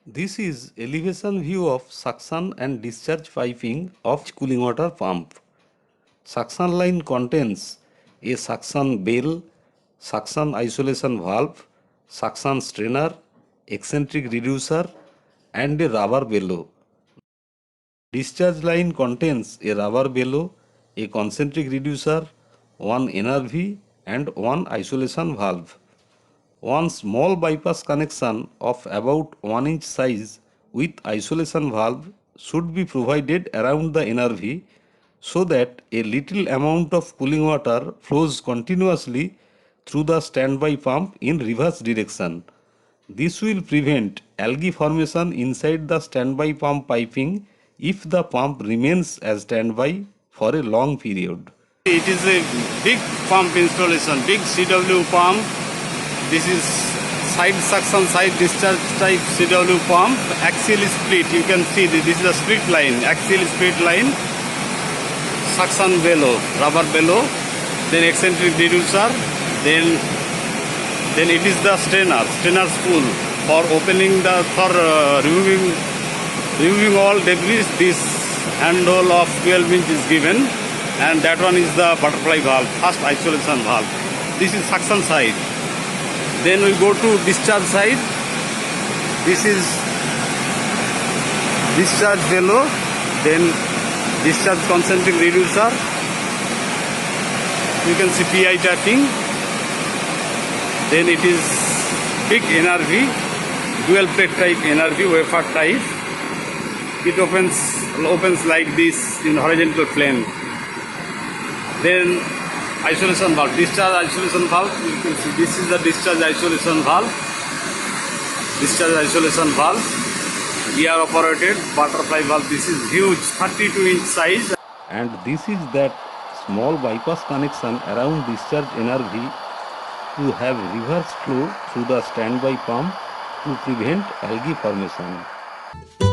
This is elevation view of suction and discharge piping of cooling water pump. Suction line contains a suction bell, suction isolation valve, suction strainer, eccentric reducer and a rubber bellow. Discharge line contains a rubber bellow, a concentric reducer, one NRV and one isolation valve. One small bypass connection of about 1 inch size with isolation valve should be provided around the NRV so that a little amount of cooling water flows continuously through the standby pump in reverse direction. This will prevent algae formation inside the standby pump piping if the pump remains as standby for a long period. It is a big pump installation, big CW pump. This is side suction, side discharge type CW pump, axial split. You can see this is a split line, axial split line, suction bellow, rubber bellow, then eccentric reducer, then it is the strainer spool for opening removing all debris. This handle of 12 inch is given, and that one is the butterfly valve, first isolation valve. This is suction side. Then we go to discharge side. This is discharge bellow, then discharge concentric reducer. You can see PI tapping. Then it is big NRV, dual plate type NRV, wafer type. It opens like this in horizontal plane. Then isolation valve, discharge isolation valve. You can see this is the discharge isolation valve. Discharge isolation valve, gear operated butterfly valve. This is huge, 32 inch size. And this is that small bypass connection around discharge NRV to have reverse flow through the standby pump to prevent algae formation.